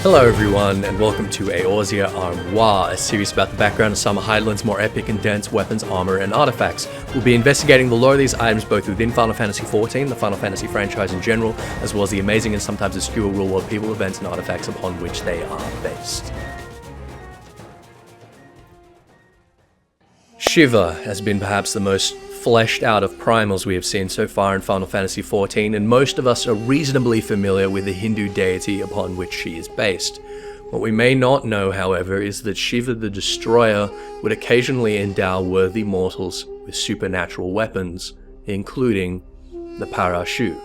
Hello everyone, and welcome to Eorzea Armoire, a series about the background of some of Hydaelyn's more epic and dense weapons, armor, and artifacts. We'll be investigating the lore of these items both within Final Fantasy XIV, the Final Fantasy franchise in general, as well as the amazing and sometimes obscure real-world people, events, and artifacts upon which they are based. Shiva has been perhaps the most fleshed out of primals we have seen so far in Final Fantasy XIV, and most of us are reasonably familiar with the Hindu deity upon which she is based. What we may not know, however, is that Shiva the Destroyer would occasionally endow worthy mortals with supernatural weapons, including the Parashu.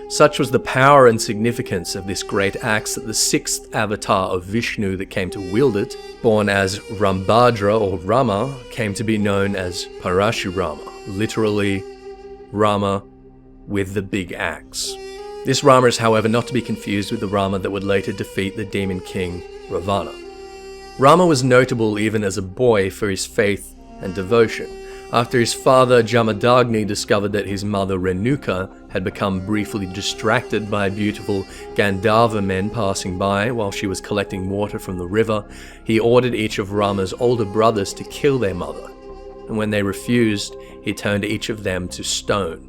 Such was the power and significance of this great axe that the sixth avatar of Vishnu that came to wield it, born as Rambhadra or Rama, came to be known as Parashurama, literally Rama with the big axe. This Rama is, however, not to be confused with the Rama that would later defeat the demon king Ravana. Rama was notable even as a boy for his faith and devotion. After his father Jamadagni discovered that his mother Renuka had become briefly distracted by beautiful Gandharva men passing by while she was collecting water from the river, he ordered each of Rama's older brothers to kill their mother, and when they refused, he turned each of them to stone.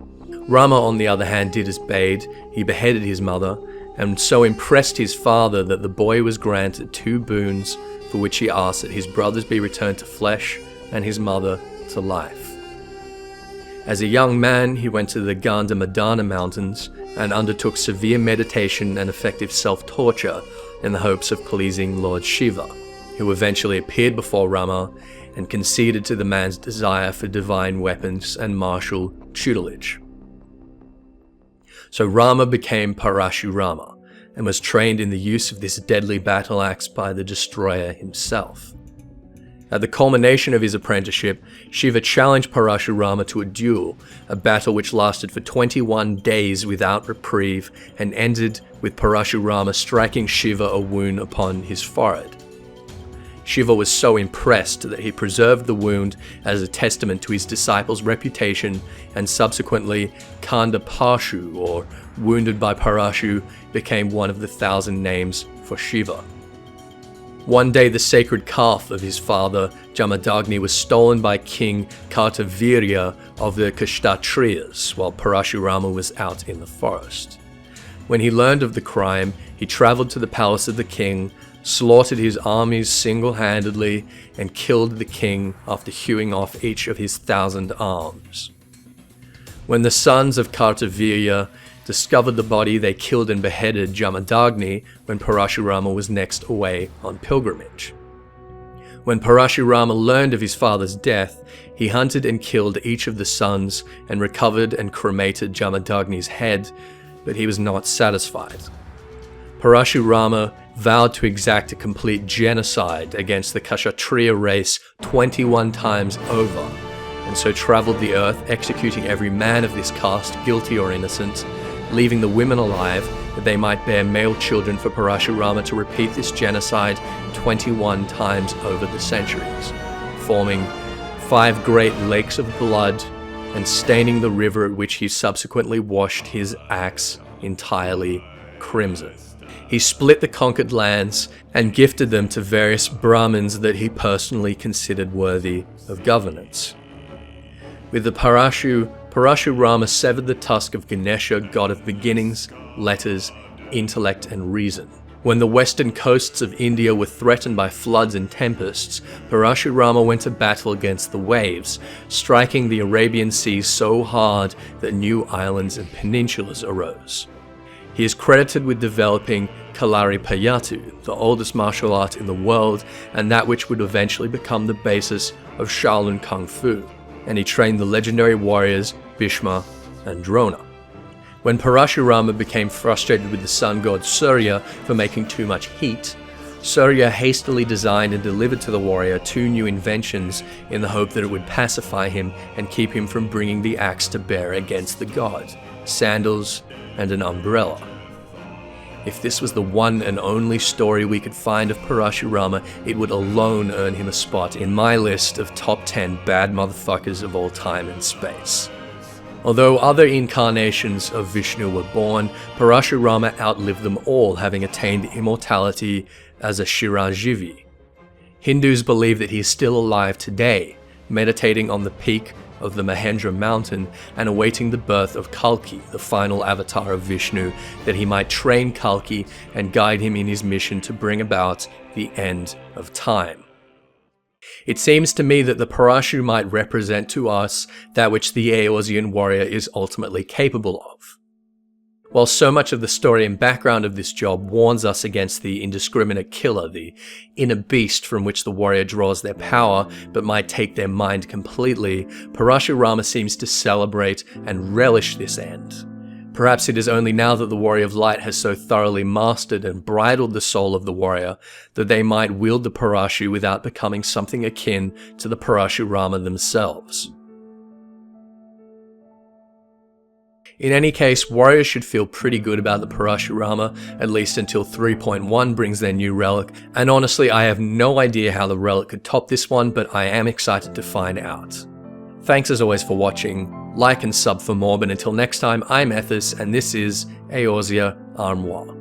Rama, on the other hand, did as bade. He beheaded his mother, and so impressed his father that the boy was granted two boons, for which he asked that his brothers be returned to flesh and his mother to life. As a young man, he went to the Gandhamadana mountains and undertook severe meditation and effective self-torture in the hopes of pleasing Lord Shiva, who eventually appeared before Rama and conceded to the man's desire for divine weapons and martial tutelage. So Rama became Parashurama and was trained in the use of this deadly battle axe by the Destroyer himself. At the culmination of his apprenticeship, Shiva challenged Parashurama to a duel, a battle which lasted for 21 days without reprieve and ended with Parashurama striking Shiva a wound upon his forehead. Shiva was so impressed that he preserved the wound as a testament to his disciple's reputation, and subsequently Kandapashu, or wounded by Parashu, became one of the 1,000 names for Shiva. One day the sacred calf of his father, Jamadagni, was stolen by King Kartavirya of the Kshatriyas while Parashurama was out in the forest. When he learned of the crime, he traveled to the palace of the king, slaughtered his armies single-handedly, and killed the king after hewing off each of his 1,000 arms. When the sons of Kartavirya discovered the body, they killed and beheaded Jamadagni when Parashurama was next away on pilgrimage. When Parashurama learned of his father's death, he hunted and killed each of the sons and recovered and cremated Jamadagni's head, but he was not satisfied. Parashurama vowed to exact a complete genocide against the Kshatriya race 21 times over, and so traveled the earth executing every man of this caste, guilty or innocent, leaving the women alive that they might bear male children for Parashurama to repeat this genocide 21 times over the centuries, forming 5 great lakes of blood and staining the river at which he subsequently washed his axe entirely crimson. He split the conquered lands and gifted them to various Brahmins that he considered worthy of governance. With the Parashurama severed the tusk of Ganesha, god of beginnings, letters, intellect, and reason. When the western coasts of India were threatened by floods and tempests, Parashurama went to battle against the waves, striking the Arabian Sea so hard that new islands and peninsulas arose. He is credited with developing Kalaripayattu, the oldest martial art in the world, and that which would eventually become the basis of Shaolin Kung Fu, and he trained the legendary warriors Bhishma and Drona. When Parashurama became frustrated with the sun god Surya for making too much heat, Surya hastily designed and delivered to the warrior 2 new inventions in the hope that it would pacify him and keep him from bringing the axe to bear against the god: sandals and an umbrella. If this was the one and only story we could find of Parashurama, it would alone earn him a spot in my list of top 10 bad motherfuckers of all time and space. Although other incarnations of Vishnu were born, Parashurama outlived them all, having attained immortality as a Chiranjeevi. Hindus believe that he is still alive today, meditating on the peak of the Mahendra mountain and awaiting the birth of Kalki, the final avatar of Vishnu, that he might train Kalki and guide him in his mission to bring about the end of time. It seems to me that the Parashu might represent to us that which the Eorzean warrior is ultimately capable of. While so much of the story and background of this job warns us against the indiscriminate killer, the inner beast from which the warrior draws their power but might take their mind completely, Parashurama seems to celebrate and relish this end. Perhaps it is only now that the Warrior of Light has so thoroughly mastered and bridled the soul of the warrior that they might wield the Parashu without becoming something akin to the Parashurama themselves. In any case, warriors should feel pretty good about the Parashurama, at least until 3.1 brings their new relic, and honestly I have no idea how the relic could top this one, but I am excited to find out. Thanks as always for watching, like and sub for more, but until next time, I'm Ethys, and this is Eorzea Armoire.